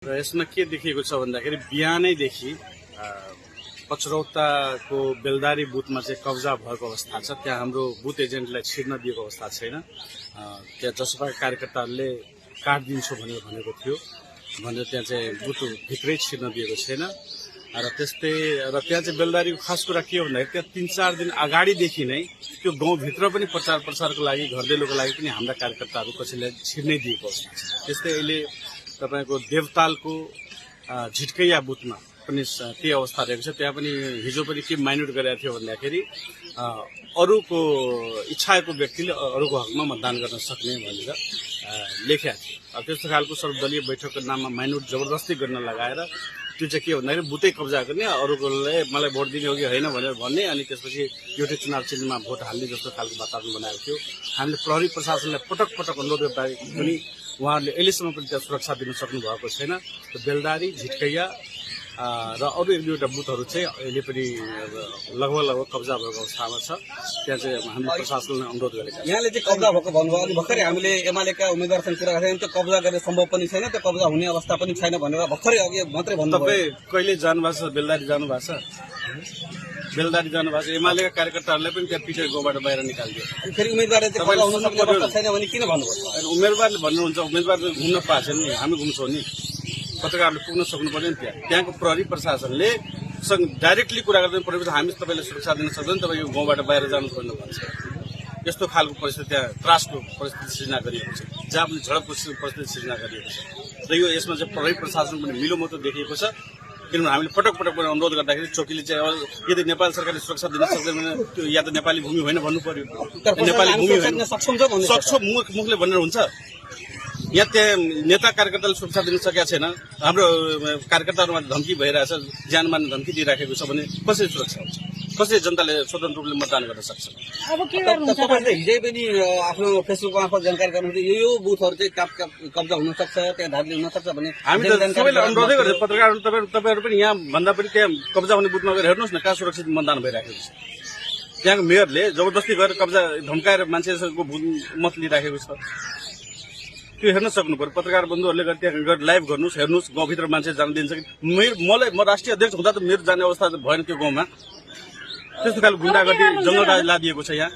र यसमा के देखिएको छ भन्दाखेरि बिहानैदेखि पचरौताको बेलदारी बुथमा चाहिँ कब्जा भएको अवस्था छ। त्यहाँ हाम्रो बुथ एजेन्टलाई छिर्न दिएको अवस्था छैन। त्यहाँ जसपाका कार्यकर्ताहरूले काटिदिन्छु भनेर भनेको थियो भनेर त्यहाँ चाहिँ बुथ भित्रै छिर्न दिएको छैन। र त्यस्तै र त्यहाँ चाहिँ बेलदारीको खास कुरा के हो भन्दाखेरि त्यहाँ 3-4 दिन अगाडिदेखि नै त्यो गाउँभित्र पनि प्रचार प्रसारको लागि घर दैलोको लागि पनि हाम्रा कार्यकर्ताहरू कसैलाई छिर्नै दिएको अवस्था छ। त्यस्तै अहिले तपाईको देवतालको झिटकैया बुथमा पनि त्यही अवस्था रहेको छ। त्यहाँ पनि हिजो पनि के माइन्युट गरेको थियो भन्दाखेरि अरूको इच्छाको व्यक्तिले अरूको हकमा मतदान गर्न सक्ने भनेर लेखेको थियो। अब त्यस्तो खालको सर्वदलीय बैठकको नाममा माइन्युट जबरजस्ती गर्न लगाएर त्यो चाहिँ के भन्दाखेरि बुथै कब्जा गर्ने, अरूकोले मलाई भोट दिने हो कि होइन भनेर भन्ने, अनि त्यसपछि एउटै चुनाव चिन्हमा भोट हाल्ने जस्तो खालको वातावरण बनाएको थियो। हामीले प्रहरी प्रशासनलाई पटक पटक अनुरोध गर्दा पनि उहाँहरूले अहिलेसम्म पनि त्यहाँ सुरक्षा दिन सक्नु भएको छैन। बेलदारी, झिटकैया र अरू 1-2वटा बुथहरू चाहिँ अहिले पनि लगभग कब्जा भएको अवस्थामा छ। त्यहाँ चाहिँ हामीले प्रशासनलाई अनुरोध गरेका छौँ। यहाँले चाहिँ कब्जा भएको भन्नुभयो, अनि भर्खरै हामीले एमालेका उम्मेद्वारसँग कुरा गरेका थियौँ, त्यो कब्जा गर्ने सम्भव पनि छैन, त्यो कब्जा हुने अवस्था पनि छैन भनेर भर्खरै अघि मात्रै भन्नुभयो। तपाईँ कहिले जानुभएको छ? बेलदारी जानुभएको छ? बेलदारी जानुभएको छ? एमालेका कार्यकर्ताहरूलाई पनि त्यहाँ पिटेर गाउँबाट बाहिर निकालिदियो। फेरि उम्मेद्वारले चाहिँ कब्जा हुन सक्ने अवस्था छैन भने किन भन्नुभयो? उम्मेदवारले भन्नुहुन्छ, उम्मेदवारले घुम्न पाएको छैन नि, हामी घुम्छौँ नि, पत्रकारले पुग्न सक्नु पर्यो नि। त्यहाँको प्रहरी प्रशासनले डाइरेक्टली कुरा गर्दै परेपछि हामी तपाईँलाई सुरक्षा दिन सक्दैन, तपाईँ यो गाउँबाट बाहिर जानुपर्ने भन्छ। यस्तो खालको परिस्थिति, त्यहाँ त्रासको परिस्थिति सृजना गरिएको छ, जहाँ पनि झडपको परिस्थिति सृजना गरिएको छ। र यो यसमा चाहिँ प्रहरी प्रशासन पनि मिलोमतो देखिएको छ। किनभने हामीले पटक पटक अनुरोध गर्दाखेरि चौकीले चाहिँ यदि नेपाल सरकारले सुरक्षा दिन सक्दैन भने त्यो या त नेपाली भूमि होइन भन्नु पर्यो। नेपाली भूमि होइन सक्छ मुखले भनेर हुन्छ? यहाँ त्यहाँ नेता कार्यकर्ताले सुरक्षा दिन सकेका छैन, हाम्रो कार्यकर्ताहरूमा धम्की भइरहेछ, ज्यानमान धम्की दिइराखेको छ भने कसरी सुरक्षा हुन्छ? कसरी जनताले स्वतन्त्र रूपले मतदान गर्न सक्छ? अब के गर्नुहुन्छ? तपाईले हिजै पनि आफ्नो फेसबुक मार्फत जानकारी गर्नुहुन्छ यो बुथहरू चाहिँ कब्जा हुन सक्छ, त्यहाँ धारले हुन सक्छ भने हामी त सबैलाई अनुरोधै गर्छौँ। पत्रकारहरू तपाईँहरू पनि यहाँ भन्दा पनि त्यहाँ कब्जा हुने बुथमा गएर हेर्नुहोस् न कहाँ सुरक्षित मतदान भइराखेको छ। त्यहाँको मेयरले जबरजस्ती गरेर कब्जा धम्काएर मान्छेहरूको मत लिइराखेको छ। त्यो हेर्न सक्नु पर्यो। पत्रकार बन्धुहरूले त्यहाँ गएर लाइभ गर्नुहोस्, हेर्नुहोस् गाउँभित्र मान्छे जान दिन्छ कि? म राष्ट्रिय अध्यक्ष हुँदा त मेरो जाने अवस्था भएन त्यो गाउँमा। त्यस्तो खालको गुण्डागर्दी जङ्गलराज लादिएको छ यहाँ।